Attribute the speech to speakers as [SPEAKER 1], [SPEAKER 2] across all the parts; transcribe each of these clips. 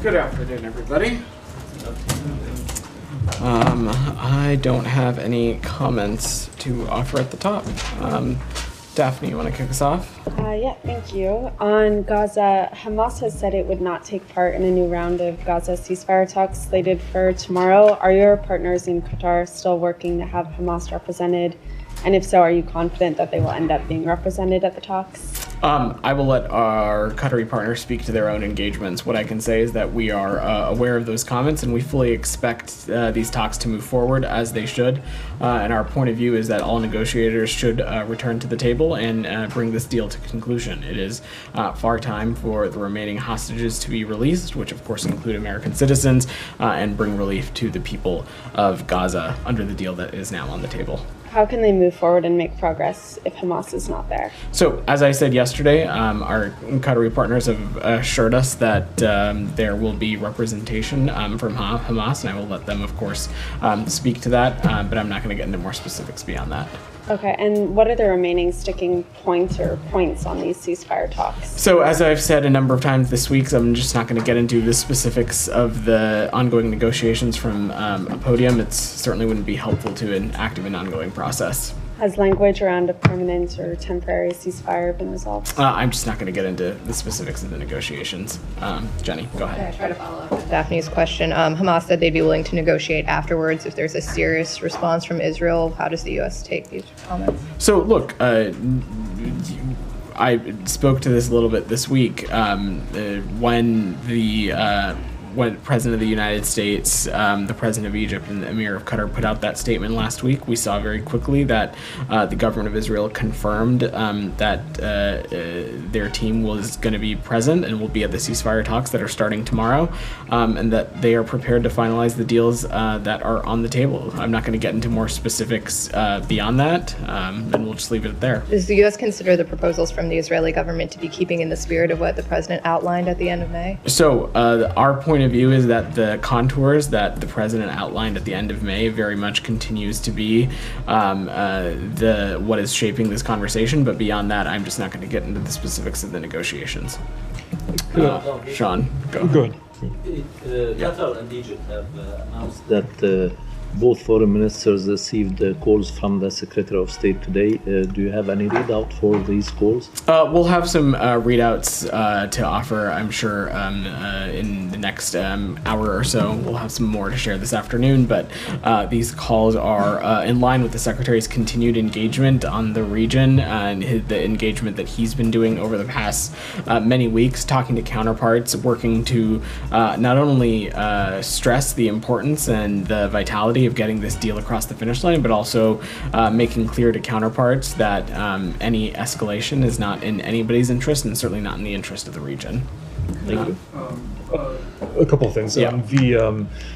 [SPEAKER 1] Good afternoon, everybody. I don't have any comments to offer at the top. Daphne, you want to kick us off?
[SPEAKER 2] Yeah, thank you. On Gaza, Hamas has said it would not take part in a new round of Gaza ceasefire talks slated for tomorrow. Are your partners in Qatar still working to have Hamas represented? And if so, are you confident that they will end up being represented at the talks?
[SPEAKER 1] I will let our Qatari partners speak to their own engagements. What I can say is that we are aware of those comments, and we fully expect these talks to move forward as they should. And our point of view is that all negotiators should return to the table and bring this deal to conclusion. It is far time for the remaining hostages to be released, which of course include American citizens, and bring relief to the people of Gaza under the deal that is now on the table.
[SPEAKER 2] How can they move forward and make progress if Hamas is not there?
[SPEAKER 1] So, as I said yesterday, our Qatari partners have assured us that there will be representation from Hamas, and I will let them, of course, speak to that, but I'm not going to get into more specifics beyond that.
[SPEAKER 2] Okay, and what are the remaining sticking points on these ceasefire talks?
[SPEAKER 1] So, as I've said a number of times this week, so I'm just not going to get into the specifics of the ongoing negotiations from a podium. It certainly wouldn't be helpful to an active and ongoing process.
[SPEAKER 2] Has language around a permanent or temporary ceasefire been resolved?
[SPEAKER 1] I'm just not going to get into the specifics of the negotiations. Jenny, go ahead.
[SPEAKER 3] Okay, I try to follow up with Daphne's question. Hamas said they'd be willing to negotiate afterwards if there's a serious response from Israel. How does the U.S. take these comments?
[SPEAKER 1] So, look, I spoke to this a little bit this week when President of the United States, the President of Egypt, and the Emir of Qatar put out that statement last week. We saw very quickly that the government of Israel confirmed that their team was going to be present and will be at the ceasefire talks that are starting tomorrow, and that they are prepared to finalize the deals that are on the table. I'm not going to get into more specifics beyond that, and we'll just leave it there.
[SPEAKER 3] Does the U.S. consider the proposals from the Israeli government to be keeping in the spirit of what the president outlined at the end of May?
[SPEAKER 1] So our point of view is that the contours that the president outlined at the end of May very much continues to be what is shaping this conversation. But beyond that, I'm just not going to get into the specifics of the negotiations. Sean, go.
[SPEAKER 4] Good.
[SPEAKER 5] Qatar and Egypt have announced that both foreign ministers received calls from the Secretary of State today. Do you have any readout for these calls?
[SPEAKER 1] We'll have some readouts to offer, I'm sure, in the next hour or so. We'll have some more to share this afternoon, but these calls are in line with the Secretary's continued engagement on the region and the engagement that he's been doing over the past many weeks, talking to counterparts, working to not only stress the importance and the vitality of getting this deal across the finish line, but also making clear to counterparts that any escalation is not in anybody's interest and certainly not in the interest of the region.
[SPEAKER 5] Thank you.
[SPEAKER 4] A couple of things.
[SPEAKER 1] Yeah.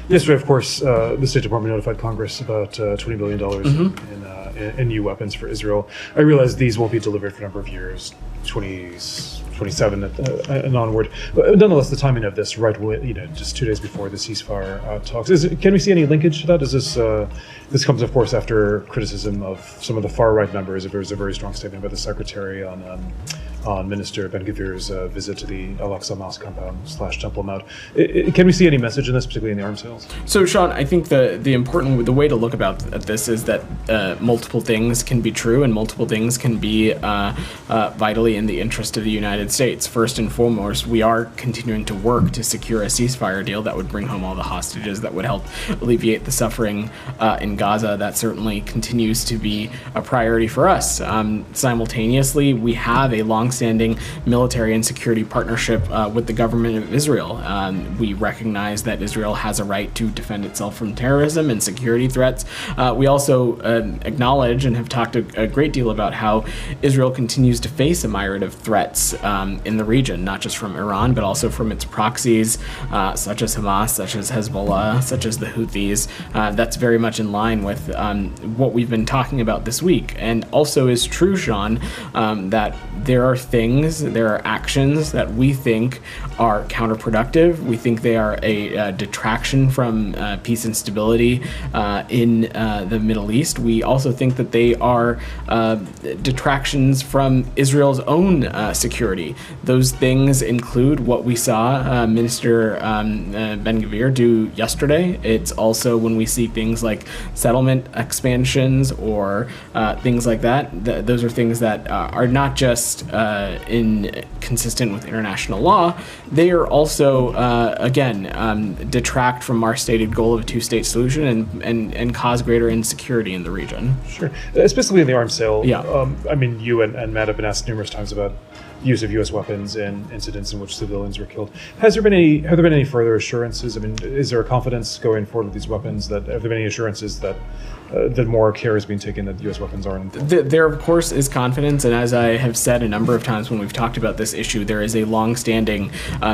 [SPEAKER 4] Yesterday, of course, the State Department notified Congress about $20 billion in new weapons for Israel. I realize these won't be delivered for a number of years, 27 and onward. But nonetheless, the timing of this, just 2 days before the ceasefire talks, can we see any linkage to that? Is this comes, of course, after criticism of some of the far-right members. There was a very strong statement by the Secretary on Minister Ben Gvir's visit to the Al-Aqsa Mosque compound / Temple Mount. Can we see any message in this, particularly in the arms sales?
[SPEAKER 1] So, Sean, I think the way to look at this is that multiple things can be true and multiple things can be vitally in the interest of the United States. First and foremost, we are continuing to work to secure a ceasefire deal that would bring home all the hostages, that would help alleviate the suffering in Gaza. That certainly continues to be a priority for us. Simultaneously, we have a long-standing military and security partnership with the government of Israel. We recognize that Israel has a right to defend itself from terrorism and security threats. We also acknowledge and have talked a great deal about how Israel continues to face a myriad of threats in the region, not just from Iran, but also from its proxies, such as Hamas, such as Hezbollah, such as the Houthis. That's very much in line with what we've been talking about this week. And also is true, Sean, that there are actions that we think are counterproductive. We think they are a detraction from peace and stability in the Middle East. We also think that they are detractions from Israel's own security. Those things include what we saw Minister Ben-Gvir do yesterday. It's also when we see things like settlement expansions or things like that. Those are things that are not just inconsistent with international law. They are also, detract from our stated goal of a two-state solution and cause greater insecurity in the region.
[SPEAKER 4] Sure, especially in the arms sale.
[SPEAKER 1] Yeah.
[SPEAKER 4] I mean, you and Matt have been asked numerous times about use of U.S. weapons in incidents in which civilians were killed. Have there been any further assurances? I mean, is there a confidence going forward with these weapons? Have there been any assurances that more care is being taken that U.S. weapons aren't?
[SPEAKER 1] There, of course, is confidence, and as I have said a number of times when we've talked about this issue, there is a long-standing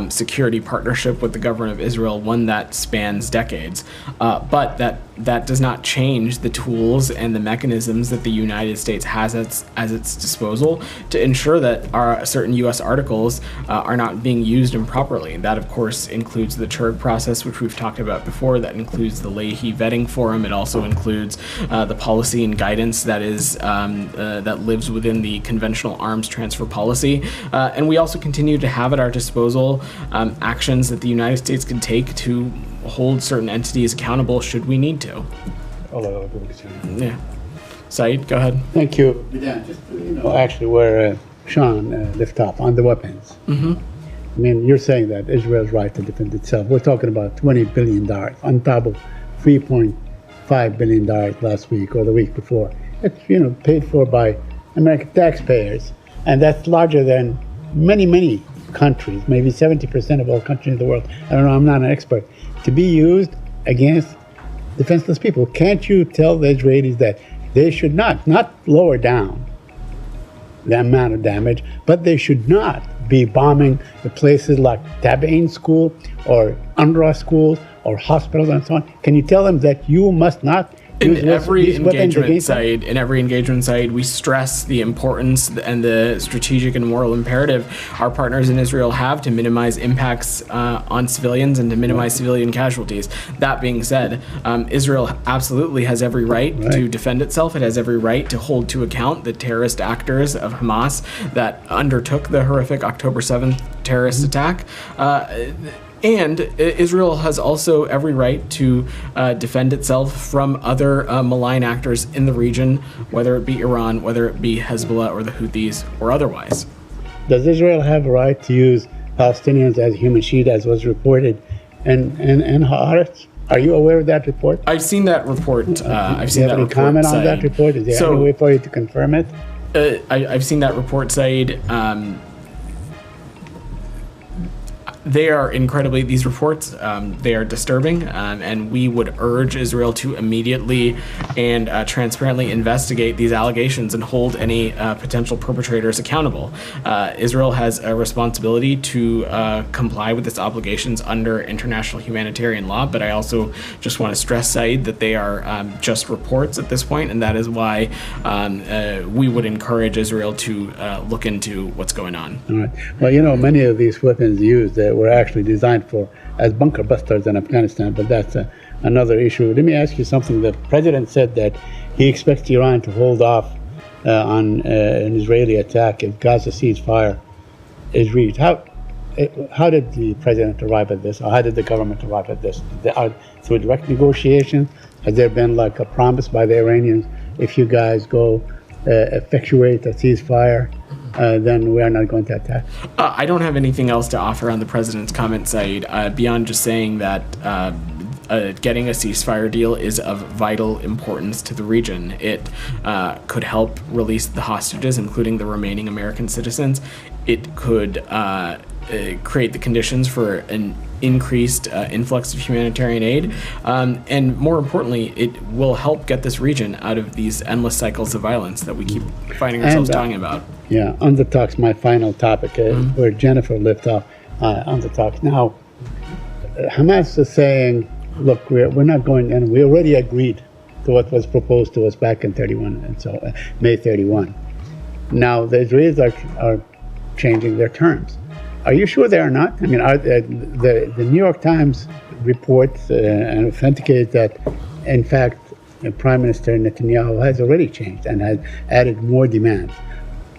[SPEAKER 1] security partnership with the government of Israel, one that spans decades. But that does not change the tools and the mechanisms that the United States has at its disposal to ensure that certain U.S. articles are not being used improperly. That, of course, includes the Turk process, which we've talked about before. That includes the Leahy vetting forum. It also includes the policy and guidance that lives within the conventional arms transfer policy. And we also continue to have at our disposal actions that the United States can take to hold certain entities accountable should we need to.
[SPEAKER 4] I'll let other people continue.
[SPEAKER 1] Yeah. Saeed, go ahead.
[SPEAKER 6] Thank you. Just, actually, where Sean left off on the weapons.
[SPEAKER 1] Mm-hmm.
[SPEAKER 6] I mean, you're saying that Israel's right to defend itself. We're talking about $20 billion on top of $3.5 billion last week or the week before. It's, paid for by American taxpayers. And that's larger than many, many countries, maybe 70% of all countries in the world. I don't know, I'm not an expert. To be used against defenseless people. Can't you tell the Israelis that they should not lower down the amount of damage, but they should not be bombing the places like Tabain school or UNRWA schools or hospitals and so on? Can you tell them that you must not
[SPEAKER 1] in every engagement side, we stress the importance and the strategic and moral imperative our partners in Israel have to minimize impacts on civilians and to minimize civilian casualties. That being said, Israel absolutely has every right to defend itself. It has every right to hold to account the terrorist actors of Hamas that undertook the horrific October 7th terrorist attack. And Israel has also every right to defend itself from other malign actors in the region, whether it be Iran, whether it be Hezbollah or the Houthis or otherwise.
[SPEAKER 6] Does Israel have a right to use Palestinians as human shield, as was reported in Haaretz? Are you aware of that report?
[SPEAKER 1] I've seen that report. I've
[SPEAKER 6] seen that report. Do you have any comment on that report? Is there any way for you to confirm it?
[SPEAKER 1] I've seen that report, Saeed. They are these reports, they are disturbing, and we would urge Israel to immediately and transparently investigate these allegations and hold any potential perpetrators accountable. Israel has a responsibility to comply with its obligations under international humanitarian law, but I also just want to stress, Saeed, that they are just reports at this point, and that is why we would encourage Israel to look into what's going on.
[SPEAKER 6] All right. Well, many of these weapons used were actually designed as bunker busters in Afghanistan, but that's another issue. Let me ask you something. The president said that he expects Iran to hold off on an Israeli attack if Gaza ceasefire is reached. How did the president arrive at this, or how did the government arrive at this? Through direct negotiations? Has there been like a promise by the Iranians, if you guys go effectuate a ceasefire, then we are not going to attack?
[SPEAKER 1] I don't have anything else to offer on the president's comment, Saeed, beyond just saying that getting a ceasefire deal is of vital importance to the region. It could help release the hostages, including the remaining American citizens. It could create the conditions for an increased influx of humanitarian aid, and more importantly, it will help get this region out of these endless cycles of violence that we keep finding ourselves talking about.
[SPEAKER 6] Yeah, on the talks, my final topic, where Jennifer left off on the talks. Now, Hamas is saying, look, we're not going, and we already agreed to what was proposed to us back in 31, and so May 31. Now, the Israelis are changing their terms. Are you sure they are not? I mean, the New York Times reports and authenticates that, in fact, Prime Minister Netanyahu has already changed and has added more demands.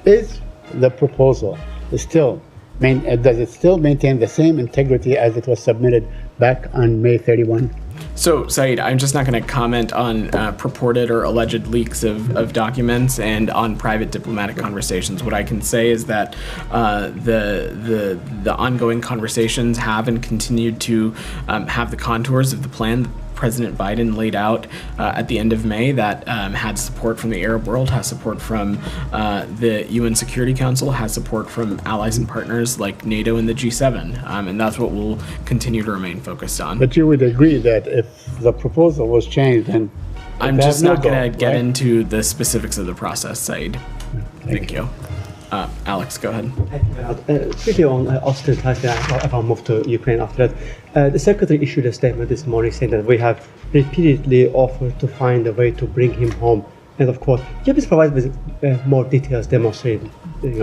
[SPEAKER 6] Is the proposal still, does it still maintain the same integrity as it was submitted back on May 31?
[SPEAKER 1] So, Saeed, I'm just not going to comment on purported or alleged leaks of documents and on private diplomatic conversations. What I can say is that the ongoing conversations have and continue to have the contours of the plan President Biden laid out at the end of May that had support from the Arab world, has support from the UN Security Council, has support from allies and partners like NATO and the G7, and that's what we'll continue to remain focused on.
[SPEAKER 6] But you would agree that if the proposal was changed, then
[SPEAKER 1] I'm just not going to get into the specifics of the process, Saeed. Thank you. Alex, go ahead.
[SPEAKER 7] Quickly on Austin ties, I'll move to Ukraine after that. The Secretary issued a statement this morning saying that we have repeatedly offered to find a way to bring him home. And of course, can you please provide with more details demonstrating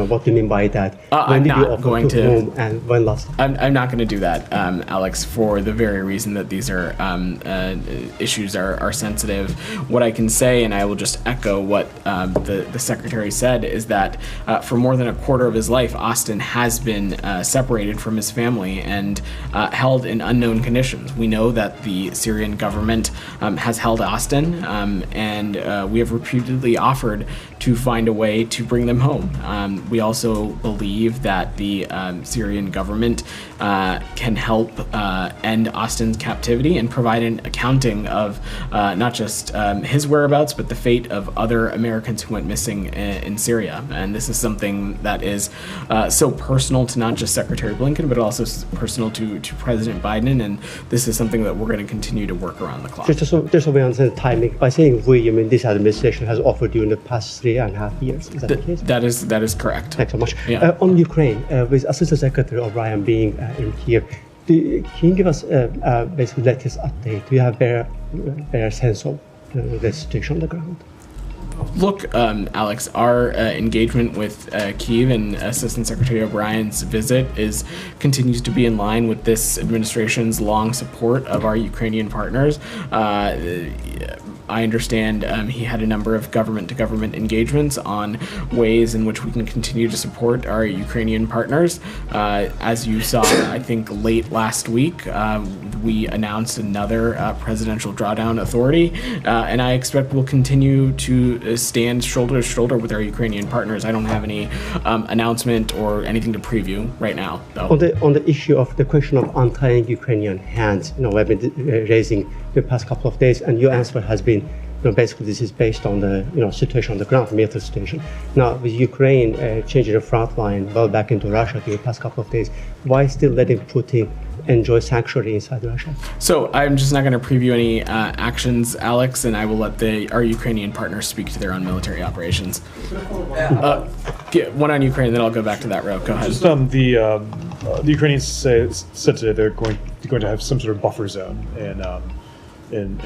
[SPEAKER 7] what you mean by that? When did you offer to whom and when last?
[SPEAKER 1] I'm not going to do that, Alex, for the very reason that these are issues are sensitive. What I can say, and I will just echo what the Secretary said, is that for more than a quarter of his life, Austin has been separated from his family and held in unknown conditions. We know that the Syrian government has held Austin, and we have repeatedly offered to find a way to bring them home. We also believe that the Syrian government can help end Austin's captivity and provide an accounting of not just his whereabouts, but the fate of other Americans who went missing in Syria. And this is something that is so personal to not just Secretary Blinken, but also personal to President Biden. And this is something that we're going to continue to work around the clock.
[SPEAKER 7] Just so we understand the timing, by saying we, you mean this administration has offered you in the past 3.5 years. Is that the case?
[SPEAKER 1] That is correct.
[SPEAKER 7] Thanks so much.
[SPEAKER 1] Yeah.
[SPEAKER 7] On Ukraine, with Assistant Secretary O'Brien being in here, can you give us basically latest update? Do you have better sense of the situation on the ground?
[SPEAKER 1] Look, Alex, our engagement with Kyiv and Assistant Secretary O'Brien's visit continues to be in line with this administration's long support of our Ukrainian partners. I understand he had a number of government-to-government engagements on ways in which we can continue to support our Ukrainian partners. As you saw, I think late last week, we announced another presidential drawdown authority, and I expect we'll continue to stand shoulder to shoulder with our Ukrainian partners. I don't have any announcement or anything to preview right now, though.
[SPEAKER 7] On the issue of the question of untying Ukrainian hands, we've been raising the past couple of days, and your answer has been, basically this is based on the situation on the ground, the military situation. Now, with Ukraine changing the front line well back into Russia the past couple of days, why still letting Putin enjoy sanctuary inside Russia? So
[SPEAKER 1] I'm just not going to preview any actions, Alex, and I will let our Ukrainian partners speak to their own military operations. One on Ukraine, then I'll go back to that row. Go ahead.
[SPEAKER 4] Just the Ukrainians said today they're going to have some sort of buffer zone in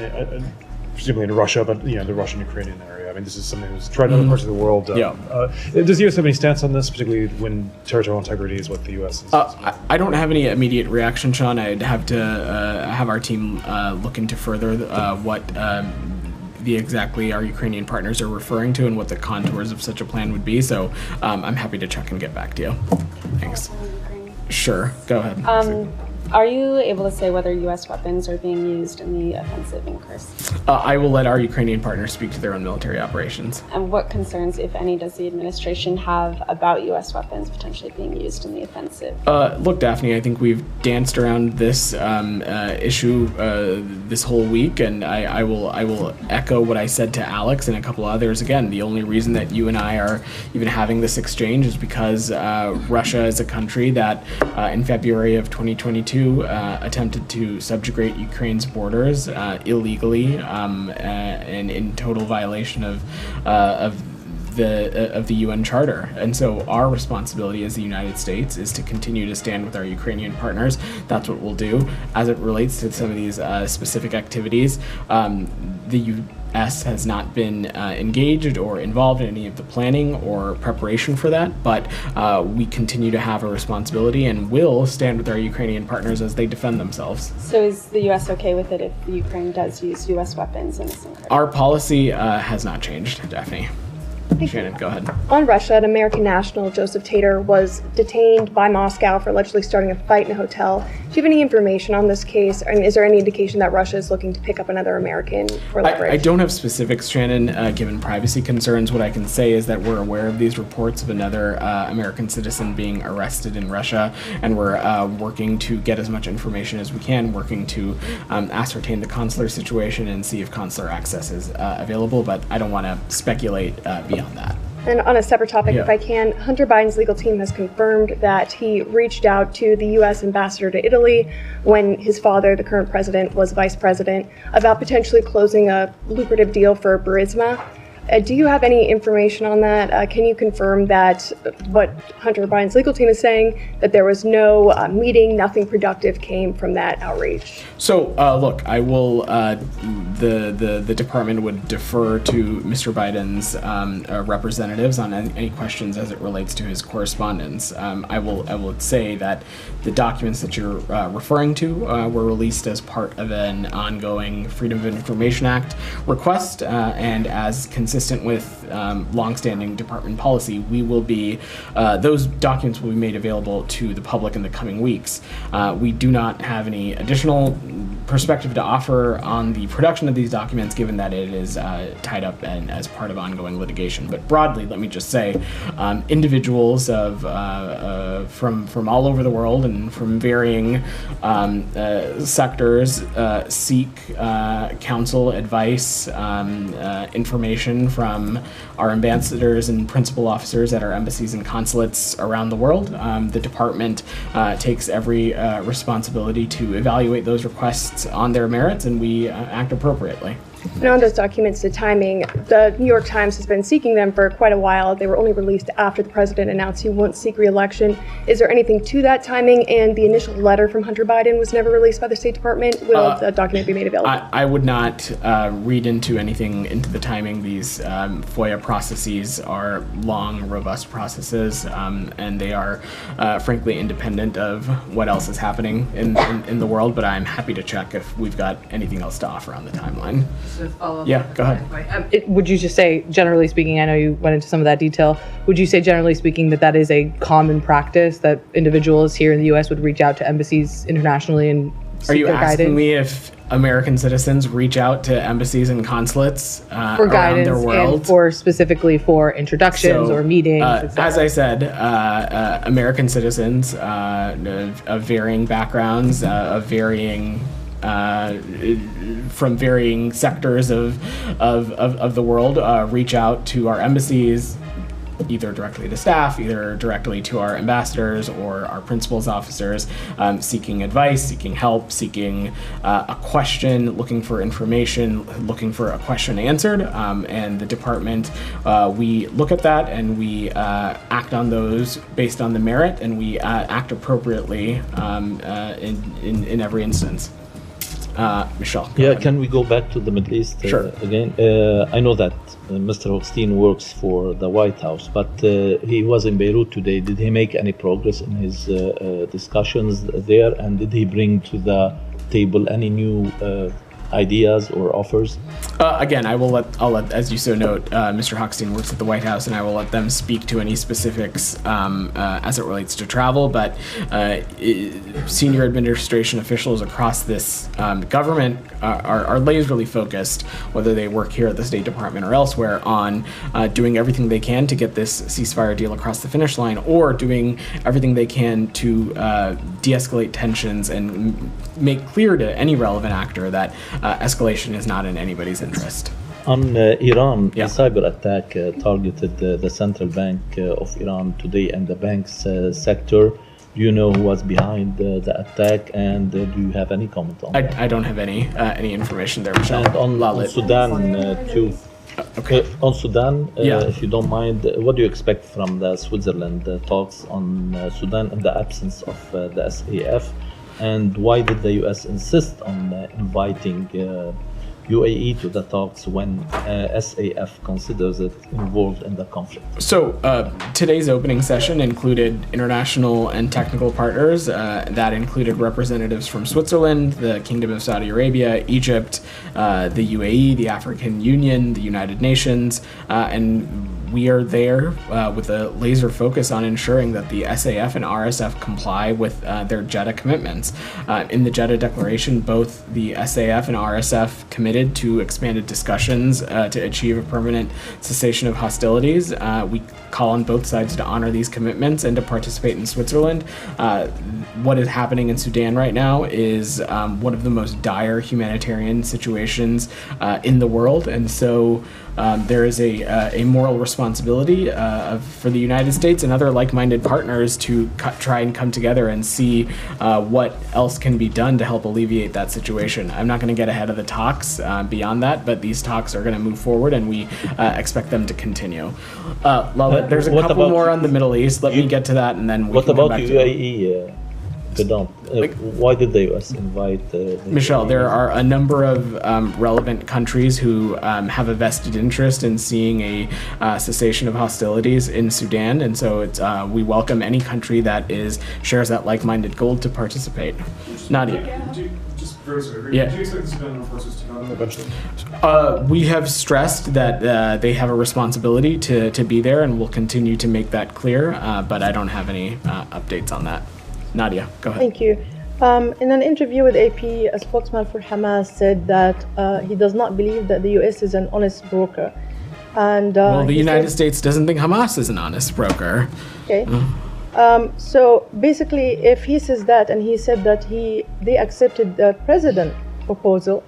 [SPEAKER 4] presumably in Russia, but the Russian-Ukrainian area. I mean, this is something that's tried in other parts of the world. Does the U.S. have any stance on this, particularly when territorial integrity is what the U.S. is?
[SPEAKER 1] I don't have any immediate reaction, Sean. I'd have to have our team look into further what exactly our Ukrainian partners are referring to and what the contours of such a plan would be. So I'm happy to check and get back to you. Thanks. Sure. Go ahead.
[SPEAKER 2] Are you able to say whether U.S. weapons are being used in the offensive in Kursk?
[SPEAKER 1] I will let our Ukrainian partners speak to their own military operations.
[SPEAKER 2] And what concerns, if any, does the administration have about U.S. weapons potentially being used in the offensive?
[SPEAKER 1] Look, Daphne, I think we've danced around this issue this whole week, and I will echo what I said to Alex and a couple others. Again, the only reason that you and I are even having this exchange is because Russia is a country that in February of 2022 attempted to subjugate Ukraine's borders illegally and in total violation of the UN Charter. And so our responsibility as the United States is to continue to stand with our Ukrainian partners. That's what we'll do. As it relates to some of these specific activities, the U.S. has not been engaged or involved in any of the planning or preparation for that, but we continue to have a responsibility and will stand with our Ukrainian partners as they defend themselves.
[SPEAKER 2] So is the U.S. okay with it if Ukraine does use U.S. weapons in this encirclement?
[SPEAKER 1] Our policy has not changed, Daphne. Shannon, go ahead.
[SPEAKER 8] On Russia, an American national, Joseph Tater, was detained by Moscow for allegedly starting a fight in a hotel. Do you have any information on this case? And is there any indication that Russia is looking to pick up another American for leverage?
[SPEAKER 1] I don't have specifics, Shannon, given privacy concerns. What I can say is that we're aware of these reports of another American citizen being arrested in Russia, and we're working to get as much information as we can, working to ascertain the consular situation and see if consular access is available, but I don't want to speculate beyond that.
[SPEAKER 8] And on a separate topic, if I can, Hunter Biden's legal team has confirmed that he reached out to the U.S. ambassador to Italy when his father, the current president, was vice president, about potentially closing a lucrative deal for Burisma. Do you have any information on that? Can you confirm that what Hunter Biden's legal team is saying, that there was no meeting, nothing productive came from that outreach?
[SPEAKER 1] So, look, I will, the department would defer to Mr. Biden's representatives on any questions as it relates to his correspondence. I will say that the documents that you're referring to were released as part of an ongoing Freedom of Information Act request, and as consistent with longstanding department policy, we will be, those documents will be made available to the public in the coming weeks. We do not have any additional perspective to offer on the production of these documents, given that it is tied up and as part of ongoing litigation. But broadly, let me just say, individuals from all over the world and from varying sectors seek counsel, advice, information from our ambassadors and principal officers at our embassies and consulates around the world. The department takes every responsibility to evaluate those requests on their merits, and we act appropriately.
[SPEAKER 8] And on those documents, the timing, the New York Times has been seeking them for quite a while. They were only released after the president announced he won't seek re-election. Is there anything to that timing? And the initial letter from Hunter Biden was never released by the State Department. Will the document be made available?
[SPEAKER 1] I would not read into anything into the timing. These FOIA processes are long, robust processes, and they are frankly independent of what else is happening in the world, but I'm happy to check if we've got anything else to offer on the timeline. Yeah, go ahead.
[SPEAKER 9] Would you just say, generally speaking, I know you went into some of that detail, would you say, generally speaking, that is a common practice, that individuals here in the U.S. would reach out to embassies internationally and seek
[SPEAKER 1] Are you
[SPEAKER 9] their
[SPEAKER 1] asking
[SPEAKER 9] guidance?
[SPEAKER 1] me if American citizens reach out to embassies and consulates
[SPEAKER 9] For
[SPEAKER 1] around
[SPEAKER 9] guidance
[SPEAKER 1] their world?
[SPEAKER 9] and for specifically for introductions or meetings, etc.?
[SPEAKER 1] As I said, American citizens of varying backgrounds, of varying from varying sectors of the world reach out to our embassies, either directly to staff, either directly to our ambassadors or our principal's officers, seeking advice, seeking help, seeking a question, looking for information, looking for a question answered. And the department, we look at that and we act on those based on the merit, and we act appropriately in every instance. Michelle.
[SPEAKER 5] Yeah, can we go back to the Middle East again? I know that Mr. Hochstein works for the White House, but he was in Beirut today. Did he make any progress in his discussions there? And did he bring to the table any new ideas or offers?
[SPEAKER 1] Again, I'll let, as you so note, Mr. Hochstein works at the White House, and I will let them speak to any specifics as it relates to travel. But senior administration officials across this government are laserly focused, whether they work here at the State Department or elsewhere, on doing everything they can to get this ceasefire deal across the finish line, or doing everything they can to de-escalate tensions and make clear to any relevant actor that escalation is not in anybody's interest.
[SPEAKER 5] On Iran, a cyber attack targeted the central bank of Iran today and the banks sector. Do you know who was behind the attack, and do you have any comment on that?
[SPEAKER 1] I don't have any information there, Michelle.
[SPEAKER 5] And on Sudan too.
[SPEAKER 1] Okay.
[SPEAKER 5] On Sudan, if you don't mind, what do you expect from the Switzerland talks on Sudan in the absence of the SAF? And why did the U.S. insist on inviting UAE to the talks when SAF considers it involved in the conflict?
[SPEAKER 1] So today's opening session included international and technical partners. That included representatives from Switzerland, the Kingdom of Saudi Arabia, Egypt, the UAE, the African Union, the United Nations, and we are there with a laser focus on ensuring that the SAF and RSF comply with their Jeddah commitments. In the Jeddah Declaration, both the SAF and RSF committed to expanded discussions to achieve a permanent cessation of hostilities. We call on both sides to honor these commitments and to participate in Switzerland. What is happening in Sudan right now is one of the most dire humanitarian situations in the world, and so there is a moral responsibility for the United States and other like-minded partners to try and come together and see what else can be done to help alleviate that situation. I'm not going to get ahead of the talks beyond that, but these talks are going to move forward, and we expect them to continue. Lala, there's a couple more on the Middle East. Let me get to that, and then we can come back to
[SPEAKER 5] UAE? Why did the U.S. invite
[SPEAKER 1] Michelle, there are a number of relevant countries who have a vested interest in seeing a cessation of hostilities in Sudan, and so it's, we welcome any country that shares that like-minded goal to participate. Nadia.
[SPEAKER 4] Just very sorry.
[SPEAKER 1] Yeah.
[SPEAKER 4] Do you expect the Sudan forces to come eventually?
[SPEAKER 1] We have stressed that they have a responsibility to be there, and we'll continue to make that clear, but I don't have any updates on that. Nadia, go ahead.
[SPEAKER 10] Thank you. In an interview with AP, a spokesman for Hamas said that he does not believe that the U.S. is an honest broker. And
[SPEAKER 1] well, the United States doesn't think Hamas is an honest broker.
[SPEAKER 10] Okay. So basically, if he says that, and he said that they accepted the president proposal,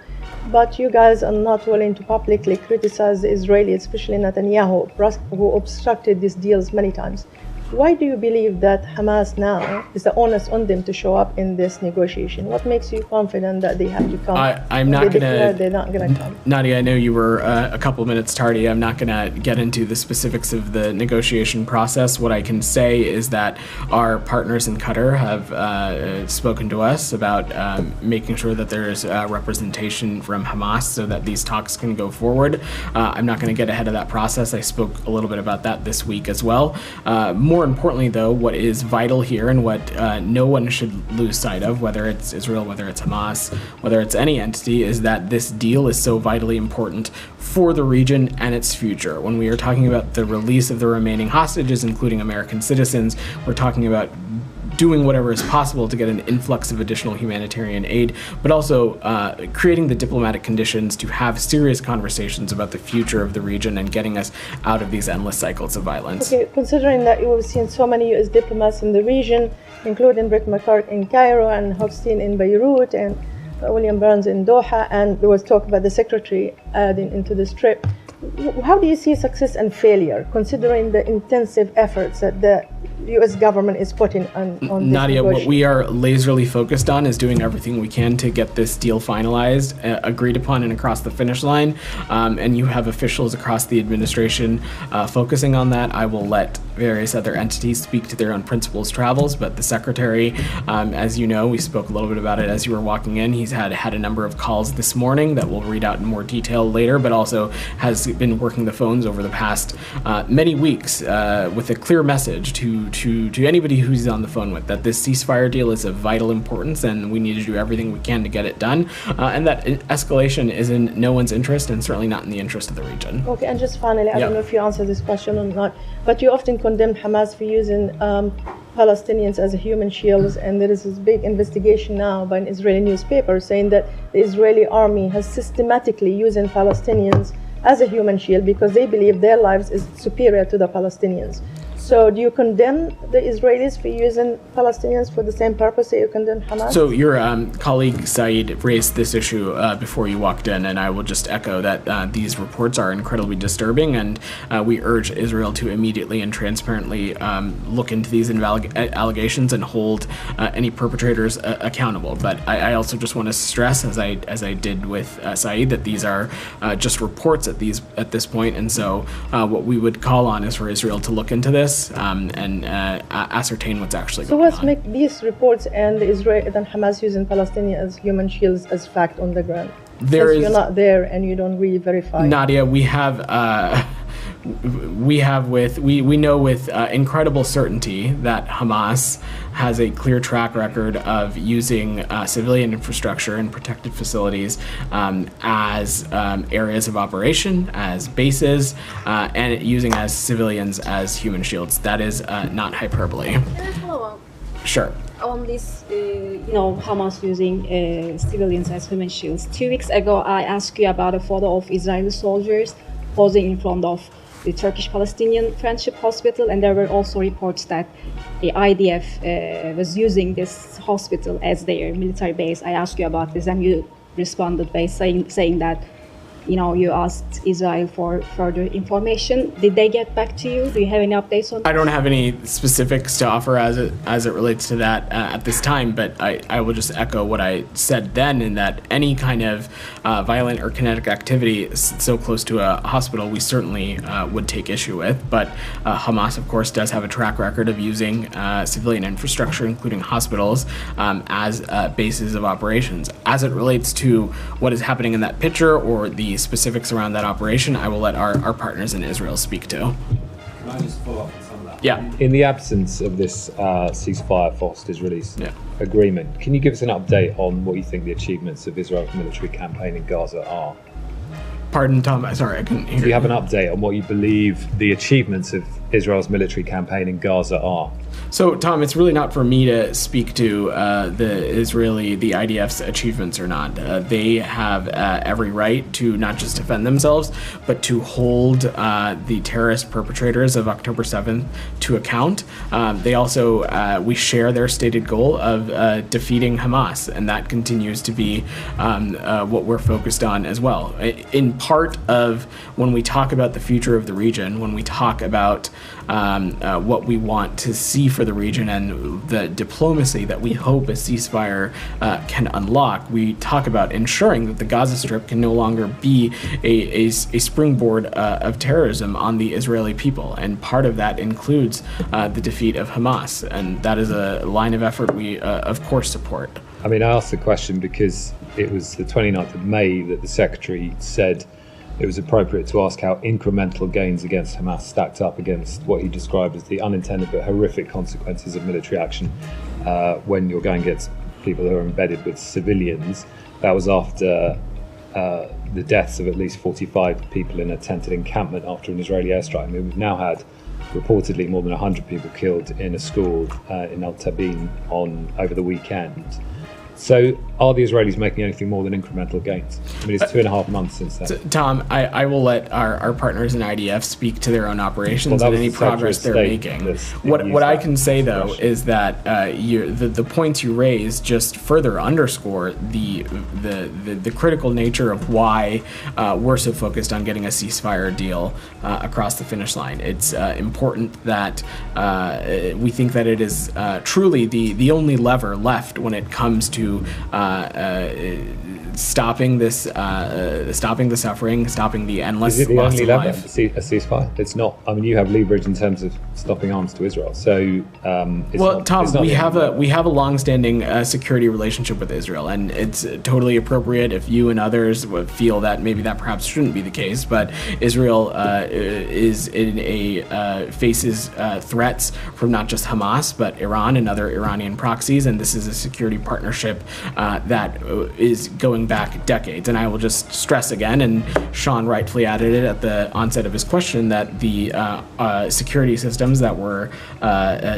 [SPEAKER 10] but you guys are not willing to publicly criticize the Israelis, especially Netanyahu, who obstructed these deals many times. Why do you believe that Hamas now is the onus on them to show up in this negotiation? What makes you confident that they have to come?
[SPEAKER 1] I'm not gonna.
[SPEAKER 10] They're not gonna come.
[SPEAKER 1] Nadia, I know you were a couple minutes tardy. I'm not gonna get into the specifics of the negotiation process. What I can say is that our partners in Qatar have spoken to us about making sure that there is representation from Hamas so that these talks can go forward. I'm not going to get ahead of that process. I spoke a little bit about that this week as well. More importantly, though, what is vital here and what no one should lose sight of, whether it's Israel, whether it's Hamas, whether it's any entity, is that this deal is so vitally important for the region and its future. When we are talking about the release of the remaining hostages, including American citizens, we're talking about doing whatever is possible to get an influx of additional humanitarian aid, but also creating the diplomatic conditions to have serious conversations about the future of the region and getting us out of these endless cycles of violence.
[SPEAKER 10] Okay, considering that we've seen so many U.S. diplomats in the region, including Brett McCart in Cairo and Hochstein in Beirut and William Burns in Doha, and there was talk about the secretary adding into this trip. How do you see success and failure, considering the intensive efforts that the U.S. government is putting on this
[SPEAKER 1] Nadia, what we are laserly focused on is doing everything we can to get this deal finalized, agreed upon, and across the finish line. And you have officials across the administration focusing on that. I will let various other entities speak to their own principles travels, but the secretary, as you know, we spoke a little bit about it as you were walking in. He's had a number of calls this morning that we'll read out in more detail later, but also has been working the phones over the past many weeks with a clear message to anybody who's on the phone with that this ceasefire deal is of vital importance and we need to do everything we can to get it done, and that escalation is in no one's interest and certainly not in the interest of the region.
[SPEAKER 10] Okay, and just finally, I don't know if you answer this question or not, but you often condemn Hamas for using Palestinians as human shields, and there is this big investigation now by an Israeli newspaper saying that the Israeli army has systematically using Palestinians as a human shield because they believe their lives is superior to the Palestinians. So do you condemn the Israelis for using Palestinians for the same purpose that you condemn Hamas?
[SPEAKER 1] So your colleague Saeed raised this issue before you walked in, and I will just echo that these reports are incredibly disturbing, and we urge Israel to immediately and transparently look into these allegations and hold any perpetrators accountable. But I also just want to stress, as I did with Saeed, that these are just reports at this point, and so what we would call on is for Israel to look into this and ascertain what's actually going on.
[SPEAKER 10] So what make these reports and Israel and Hamas using Palestinians as human shields as fact on the ground? You're not there and you don't really verify.
[SPEAKER 1] Nadia, we know with incredible certainty that Hamas has a clear track record of using civilian infrastructure and protected facilities as areas of operation, as bases, and using as civilians as human shields. That is not hyperbole.
[SPEAKER 11] Can I follow up?
[SPEAKER 1] Sure.
[SPEAKER 11] On this, Hamas using civilians as human shields. 2 weeks ago, I asked you about a photo of Israeli soldiers posing in front of the Turkish-Palestinian Friendship Hospital, and there were also reports that the IDF was using this hospital as their military base. I asked you about this, and you responded by saying that you asked Israel for further information. Did they get back to you? Do you have any updates on that?
[SPEAKER 1] I don't have any specifics to offer as it relates to that at this time, but I will just echo what I said then, in that any kind of violent or kinetic activity so close to a hospital, we certainly would take issue with. But Hamas, of course, does have a track record of using civilian infrastructure, including hospitals, as bases of operations. As it relates to what is happening in that picture or the specifics around that operation, I will let our partners in Israel speak to.
[SPEAKER 12] Can I just follow up on some of that?
[SPEAKER 1] Yeah.
[SPEAKER 12] In the absence of this ceasefire forced Israelis agreement, can you give us an update on what you think the achievements of Israel's military campaign in Gaza are?
[SPEAKER 1] Pardon, Tom. Sorry, I couldn't hear.
[SPEAKER 12] Do you have an update on what you believe the achievements of Israel's military campaign in Gaza are?
[SPEAKER 1] So, Tom, it's really not for me to speak to the IDF's achievements or not. They have every right to not just defend themselves, but to hold the terrorist perpetrators of October 7th to account. They also, we share their stated goal of defeating Hamas, and that continues to be what we're focused on as well. In part of when we talk about the future of the region, when we talk about what we want to see for the region and the diplomacy that we hope a ceasefire can unlock, we talk about ensuring that the Gaza Strip can no longer be a springboard of terrorism on the Israeli people. And part of that includes the defeat of Hamas. And that is a line of effort we, of course, support.
[SPEAKER 12] I mean, I asked the question because it was the 29th of May that the Secretary said it was appropriate to ask how incremental gains against Hamas stacked up against what he described as the unintended but horrific consequences of military action when you're going against people who are embedded with civilians. That was after the deaths of at least 45 people in a tented encampment after an Israeli airstrike. I mean, we've now had reportedly more than 100 people killed in a school in Al Tabin over the weekend. So are the Israelis making anything more than incremental gains? I mean, it's 2.5 months since then.
[SPEAKER 1] Tom, I will let our partners in IDF speak to their own operations and any progress they're making. What I can say, though, is that the points you raise just further underscore the critical nature of why we're so focused on getting a ceasefire deal across the finish line. It's important that we think that it is truly the only lever left when it comes to stopping the suffering, stopping the endless
[SPEAKER 12] loss of life. Is it the only lever, a ceasefire? It's not. I mean, you have leverage in terms of stopping arms to Israel. So,
[SPEAKER 1] Tom, we have a long-standing security relationship with Israel, and it's totally appropriate if you and others would feel that maybe that perhaps shouldn't be the case. But Israel faces threats from not just Hamas but Iran and other Iranian proxies, and this is a security partnership that is going back decades. And I will just stress again, and Sean rightfully added it at the onset of his question, that the security systems that were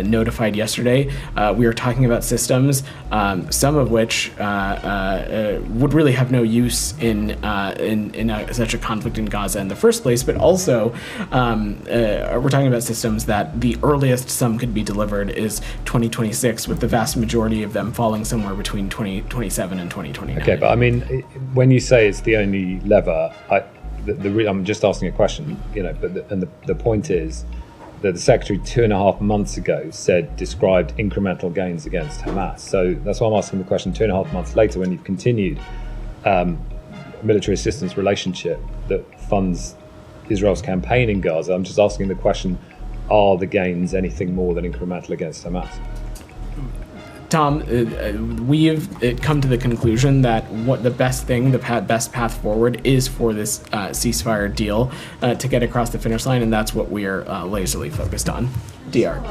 [SPEAKER 1] notified yesterday, we are talking about systems, some of which would really have no use in such a conflict in Gaza in the first place, but also we're talking about systems that the earliest some could be delivered is 2026, with the vast majority of them falling somewhere between 2027 and 2029.
[SPEAKER 12] Okay, but I mean, when you say it's the only lever, I'm just asking a question, but the point is that the Secretary 2.5 months ago described incremental gains against Hamas. So that's why I'm asking the question 2.5 months later, when you've continued a military assistance relationship that funds Israel's campaign in Gaza. I'm just asking the question, are the gains anything more than incremental against Hamas?
[SPEAKER 1] Tom, we've come to the conclusion that what the best thing, the best path forward is for this ceasefire deal to get across the finish line, and that's what we are lazily focused on. DR.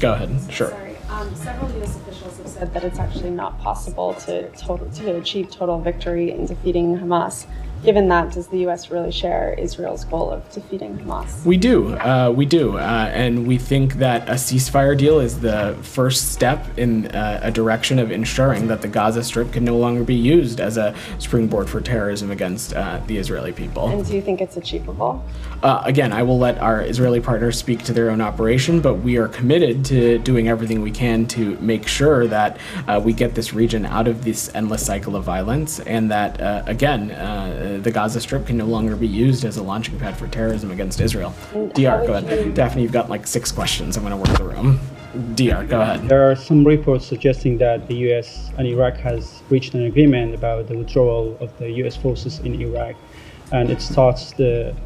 [SPEAKER 1] Go ahead. Sure.
[SPEAKER 2] Sorry. Several U.S. officials have said that it's actually not possible to achieve total victory in defeating Hamas. Given that, does the U.S. really share Israel's goal of defeating Hamas?
[SPEAKER 1] We do, and we think that a ceasefire deal is the first step in a direction of ensuring that the Gaza Strip can no longer be used as a springboard for terrorism against the Israeli people.
[SPEAKER 2] And do you think it's achievable?
[SPEAKER 1] Again, I will let our Israeli partners speak to their own operation, but we are committed to doing everything we can to make sure that we get this region out of this endless cycle of violence, and that, the Gaza Strip can no longer be used as a launching pad for terrorism against Israel. DR, go ahead. Daphne, you've got like 6 questions. I'm going to work the room. DR, go ahead.
[SPEAKER 13] There are some reports suggesting that the U.S. and Iraq has reached an agreement about the withdrawal of the U.S. forces in Iraq, and it starts the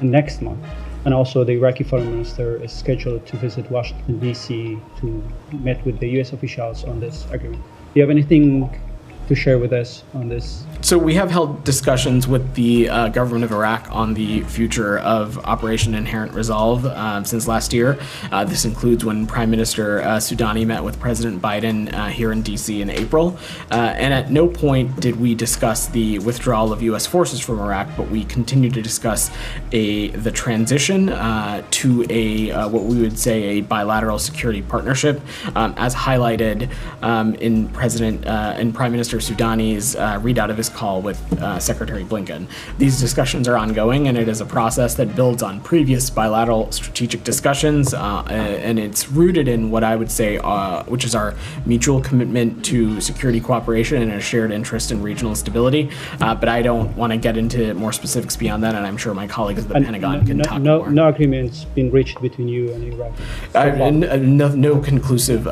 [SPEAKER 13] next month. And also the Iraqi foreign minister is scheduled to visit Washington, D.C. to meet with the U.S. officials on this agreement. Do you have anything to share with us on this?
[SPEAKER 1] So we have held discussions with the government of Iraq on the future of Operation Inherent Resolve since last year. This includes when Prime Minister Soudani met with President Biden here in D.C. in April. And at no point did we discuss the withdrawal of U.S. forces from Iraq, but we continue to discuss the transition to what we would say a bilateral security partnership, as highlighted in Prime Minister Soudani's readout of his call with Secretary Blinken. These discussions are ongoing, and it is a process that builds on previous bilateral strategic discussions, and it's rooted in what I would say, which is our mutual commitment to security cooperation and a shared interest in regional stability. But I don't want to get into more specifics beyond that, and I'm sure my colleagues at the Pentagon can talk more.
[SPEAKER 13] No agreements been reached between you and Iraq?
[SPEAKER 1] No conclusive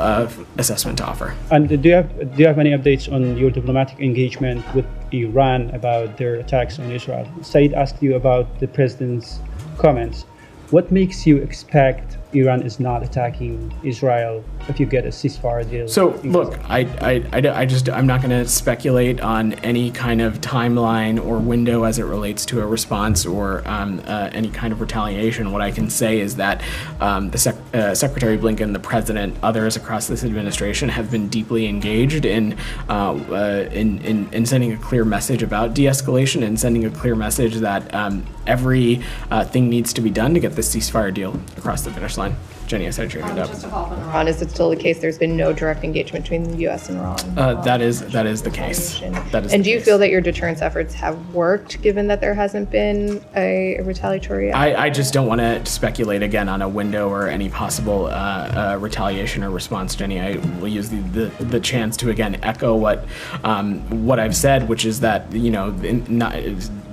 [SPEAKER 1] assessment to offer.
[SPEAKER 13] And do you have any updates on your diplomatic engagement with Iran about their attacks on Israel? Said asked you about the president's comments. What makes you expect Iran is not attacking Israel if you get a ceasefire deal?
[SPEAKER 1] So look, I'm not going to speculate on any kind of timeline or window as it relates to a response or any kind of retaliation. What I can say is that Secretary Blinken, the president, others across this administration have been deeply engaged in sending a clear message about de-escalation and sending a clear message that every thing needs to be done to get this ceasefire deal across the finish line. Jenny, I said your hand up.
[SPEAKER 3] Just to follow up on Iran, is it still the case there's been no direct engagement between the U.S. and Iran?
[SPEAKER 1] That is the case.
[SPEAKER 3] And do you feel that your deterrence efforts have worked, given that there hasn't been a retaliatory act?
[SPEAKER 1] I just don't want to speculate again on a window or any possible retaliation or response, Jenny. I will use the chance to again echo what I've said, which is that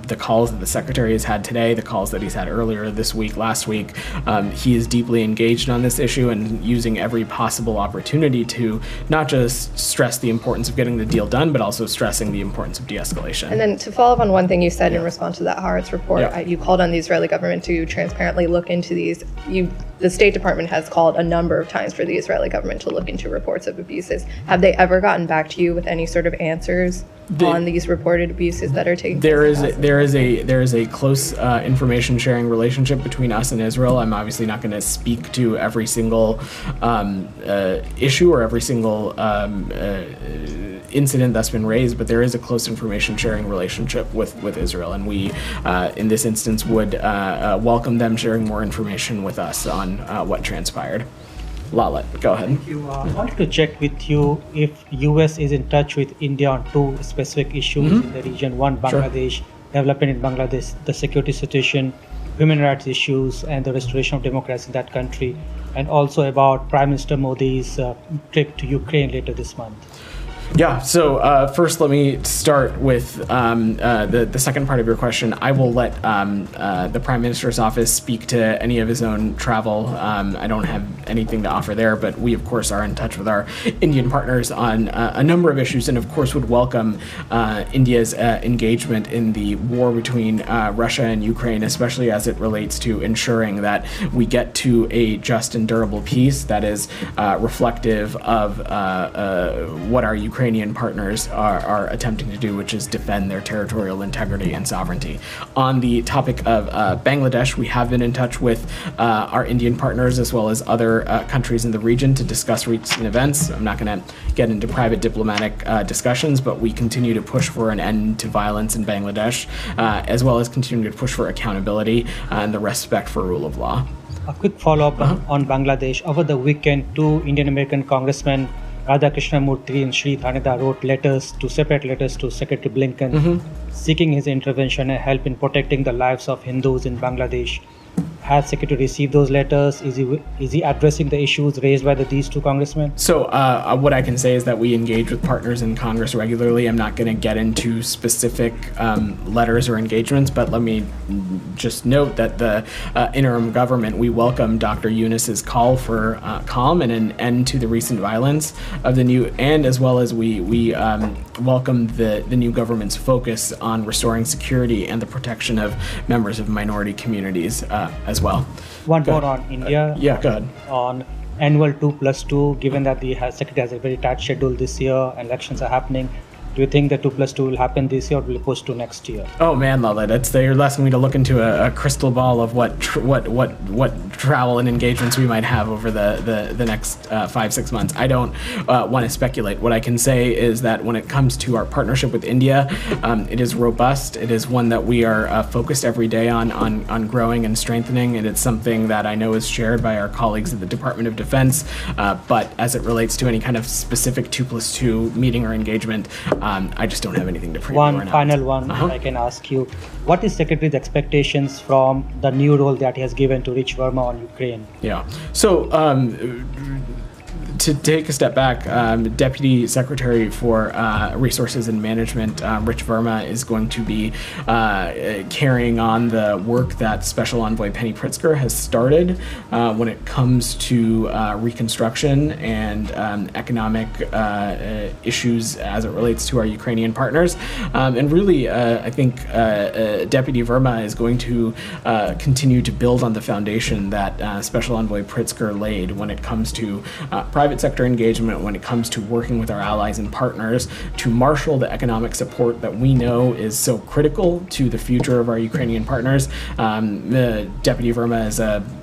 [SPEAKER 1] the calls that the secretary has had today, the calls that he's had earlier this week, last week, he is deeply engaged on this issue and using every possible opportunity to not just stress the importance of getting the deal done, but also stressing the importance of de-escalation.
[SPEAKER 3] And then to follow up on one thing you said in response to that Haaretz report, you called on the Israeli government to transparently look into these. The State Department has called a number of times for the Israeli government to look into reports of abuses. Have they ever gotten back to you with any sort of answers on these reported abuses that are taking place?
[SPEAKER 1] There is a close information sharing relationship between us and Israel. I'm obviously not going to speak to every single issue or every single incident that's been raised, but there is a close information sharing relationship with Israel, and we, in this instance, would welcome them sharing more information with us on what transpired. Lalit, go ahead.
[SPEAKER 14] Thank you. I wanted to check with you if U.S. is in touch with India on 2 specific issues in the region. One, Bangladesh, development in Bangladesh, the security situation, human rights issues, and the restoration of democracy in that country, and also about Prime Minister Modi's trip to Ukraine later this month.
[SPEAKER 1] Yeah, so first let me start with the second part of your question. I will let the Prime Minister's office speak to any of his own travel. I don't have anything to offer there, but we, of course, are in touch with our Indian partners on a number of issues, and, of course, would welcome India's engagement in the war between Russia and Ukraine, especially as it relates to ensuring that we get to a just and durable peace that is reflective of what our Ukrainian partners are attempting to do, which is defend their territorial integrity and sovereignty. On the topic of Bangladesh, we have been in touch with our Indian partners as well as other countries in the region to discuss recent events. I'm not going to get into private diplomatic discussions, but we continue to push for an end to violence in Bangladesh, as well as continuing to push for accountability and the respect for rule of law.
[SPEAKER 14] A quick follow-up on Bangladesh. Over the weekend, two Indian American congressmen, Radha Krishnamurthy and Sri Thaneda, wrote separate letters to Secretary Blinken, seeking his intervention and help in protecting the lives of Hindus in Bangladesh. Has Secretary received those letters? Is he addressing the issues raised by these two congressmen?
[SPEAKER 1] So what I can say is that we engage with partners in Congress regularly. I'm not going to get into specific letters or engagements, but let me just note that the interim government, we welcome Dr. Yunus's call for calm and an end to the recent violence of the new, and as well as we welcome the new government's focus on restoring security and the protection of members of minority communities as well.
[SPEAKER 14] One more on India.
[SPEAKER 1] Yeah, go ahead.
[SPEAKER 14] On annual 2+2, given that the Secretary has a very tight schedule this year and elections are happening, do you think the 2+2 will happen this year or will it push to next year?
[SPEAKER 1] Oh man, Lala, you're asking me to look into a crystal ball of what travel and engagements we might have over the next 5-6 months. I don't want to speculate. What I can say is that when it comes to our partnership with India, it is robust. It is one that we are focused every day on growing and strengthening, and it's something that I know is shared by our colleagues at the Department of Defense. But as it relates to any kind of specific 2+2 meeting or engagement, I just don't have anything to preview.
[SPEAKER 14] One final one I can ask you. What is Secretary's expectations from the new role that he has given to Rich Verma on Ukraine?
[SPEAKER 1] Yeah. So to take a step back, Deputy Secretary for Resources and Management, Rich Verma, is going to be carrying on the work that Special Envoy Penny Pritzker has started when it comes to reconstruction and economic issues as it relates to our Ukrainian partners. And really, I think Deputy Verma is going to continue to build on the foundation that Special Envoy Pritzker laid when it comes to private sector engagement, when it comes to working with our allies and partners to marshal the economic support that we know is so critical to the future of our Ukrainian partners. Deputy Verma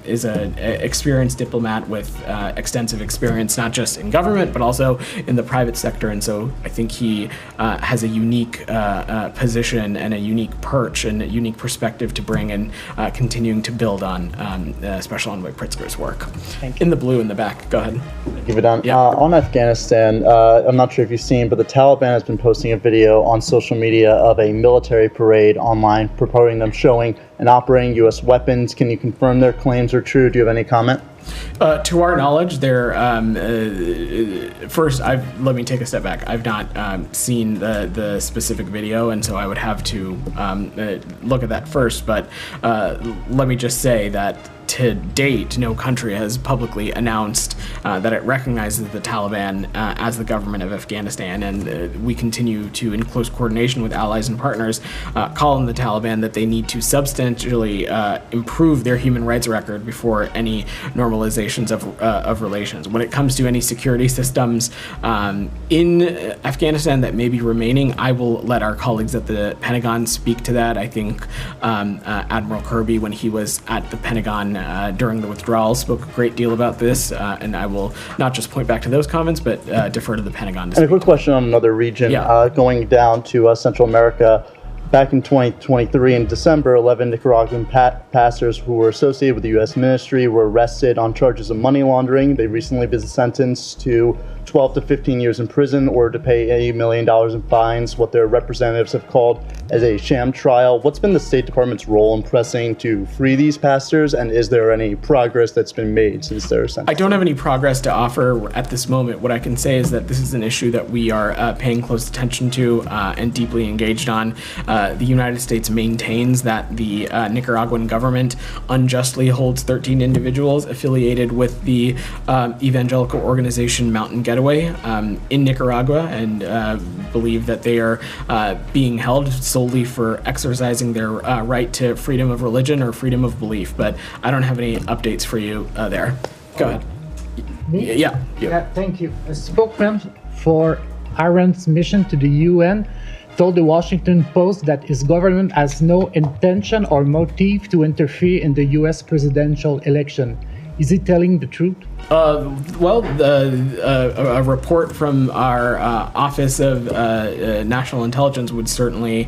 [SPEAKER 1] is an experienced diplomat with extensive experience, not just in government, but also in the private sector. And so I think he has a unique position and a unique perch and a unique perspective to bring and continuing to build on Special Envoy Pritzker's work.
[SPEAKER 14] Thank you.
[SPEAKER 1] In the blue in the back, go ahead.
[SPEAKER 15] Give it on.
[SPEAKER 1] Yeah.
[SPEAKER 15] On Afghanistan, I'm not sure if you've seen, but the Taliban has been posting a video on social media of a military parade online, purporting them showing and operating U.S. weapons. Can you confirm their claims are true? Do you have any comment?
[SPEAKER 1] To our knowledge, first, let me take a step back. I've not seen the specific video, and so I would have to look at that first. But let me just say that to date, no country has publicly announced that it recognizes the Taliban as the government of Afghanistan, and we continue to, in close coordination with allies and partners, call on the Taliban that they need to substantially improve their human rights record before any normalizations of relations. When it comes to any security systems in Afghanistan that may be remaining, I will let our colleagues at the Pentagon speak to that. I think Admiral Kirby, when he was at the Pentagon during the withdrawal, spoke a great deal about this, and I will not just point back to those comments, but defer to the Pentagon.
[SPEAKER 15] And a quick question on another region, going down to Central America. Back in 2023, in December, 11 Nicaraguan pastors who were associated with the U.S. ministry were arrested on charges of money laundering. They recently been sentenced to 12 to 15 years in prison or to pay $80 million in fines, what their representatives have called as a sham trial. What's been the State Department's role in pressing to free these pastors, and is there any progress that's been made since their sentencing?
[SPEAKER 1] I don't have any progress to offer at this moment. What I can say is that this is an issue that we are paying close attention to and deeply engaged on. The United States maintains that the Nicaraguan government unjustly holds 13 individuals affiliated with the evangelical organization Mountain Getaway in Nicaragua, and believe that they are being held solely for exercising their right to freedom of religion or freedom of belief. But I don't have any updates for you there. Go ahead.
[SPEAKER 16] Me?
[SPEAKER 1] Yeah.
[SPEAKER 16] Thank you. A spokesman for Iran's mission to the UN told the Washington Post that his government has no intention or motive to interfere in the US presidential election. Is he telling the truth?
[SPEAKER 1] Well, a report from our Office of National Intelligence would certainly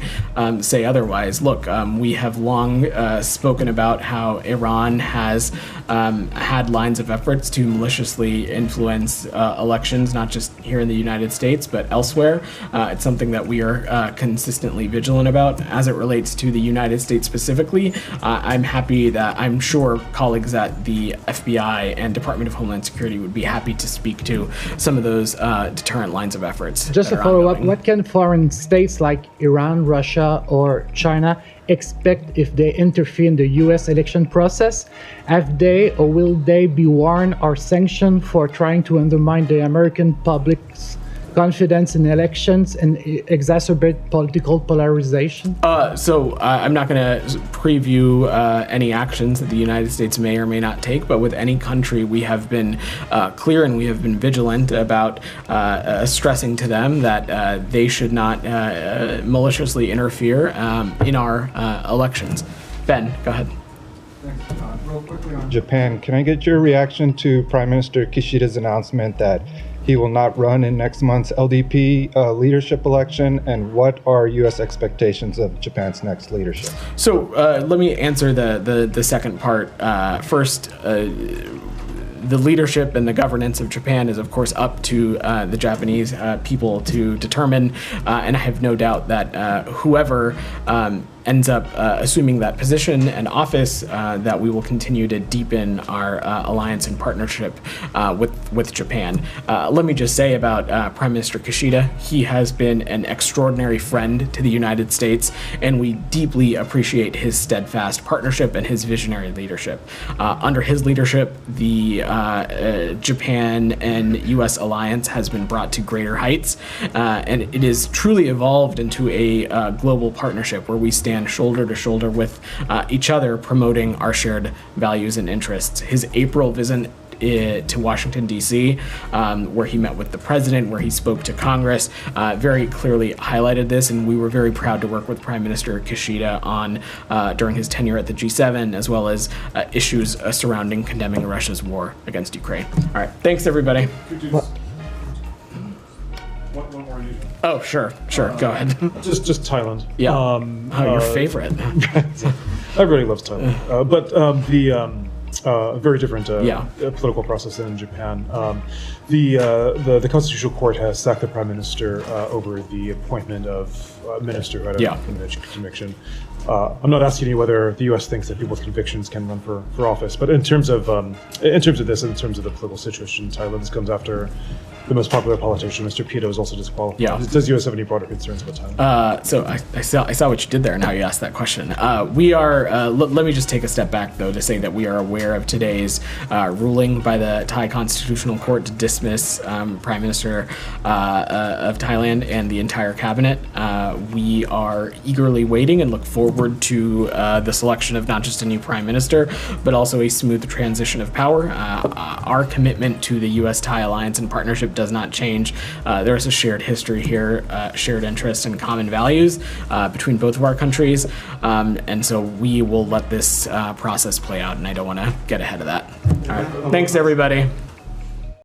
[SPEAKER 1] say otherwise. Look, we have long spoken about how Iran has had lines of efforts to maliciously influence elections, not just here in the United States, but elsewhere. It's something that we are consistently vigilant about. As it relates to the United States specifically, I'm happy that I'm sure colleagues at the FBI and Department of Homeland Security would be happy to speak to some of those deterrent lines of efforts.
[SPEAKER 16] Just a follow-up, what can foreign states like Iran, Russia, or China expect if they interfere in the U.S. election process? Have they or will they be warned or sanctioned for trying to undermine the American public's confidence in elections and exacerbate political polarization?
[SPEAKER 1] So I'm not going to preview any actions that the United States may or may not take, but with any country, we have been clear and we have been vigilant about stressing to them that they should not maliciously interfere in our elections. Ben, go ahead.
[SPEAKER 17] Real quickly on Japan, can I get your reaction to Prime Minister Kishida's announcement that he will not run in next month's LDP leadership election, and what are U.S. expectations of Japan's next leadership?
[SPEAKER 1] So let me answer the second part first. The leadership and the governance of Japan is, of course, up to the Japanese people to determine, and I have no doubt that whoever ends up assuming that position and office, that we will continue to deepen our alliance and partnership with Japan. Let me just say about Prime Minister Kishida, he has been an extraordinary friend to the United States, and we deeply appreciate his steadfast partnership and his visionary leadership. Under his leadership, the Japan and U.S. alliance has been brought to greater heights, and it is truly evolved into a global partnership where we stand shoulder to shoulder with each other, promoting our shared values and interests. His April visit to Washington, D.C., where he met with the president, where he spoke to Congress, very clearly highlighted this, and we were very proud to work with Prime Minister Kishida on during his tenure at the G7, as well as issues surrounding condemning Russia's war against Ukraine. All right, thanks everybody.
[SPEAKER 4] One more usual.
[SPEAKER 1] Oh, sure, go ahead.
[SPEAKER 4] Just Thailand.
[SPEAKER 1] Yeah. Your favorite.
[SPEAKER 4] Everybody loves Thailand. But the very different political process than in Japan. The Constitutional Court has sacked the Prime Minister over the appointment of a minister who had a conviction. I'm not asking you whether the U.S. thinks that people with convictions can run for office, but in terms of this, in terms of the political situation in Thailand, this comes after the most popular politician, Mr. Pito, is also disqualified.
[SPEAKER 1] Yeah.
[SPEAKER 4] Does the U.S. have any broader concerns about Thailand?
[SPEAKER 1] So I saw what you did there. Now you asked that question. We are. Let me just take a step back, though, to say that we are aware of today's ruling by the Thai Constitutional Court to dismiss Prime Minister of Thailand and the entire cabinet. We are eagerly waiting and look forward to the selection of not just a new prime minister, but also a smooth transition of power. Our commitment to the U.S.-Thai alliance and partnership does not change. There is a shared history here, shared interests and common values between both of our countries, and so we will let this process play out, and I don't want to get ahead of that. All right. Thanks, everybody.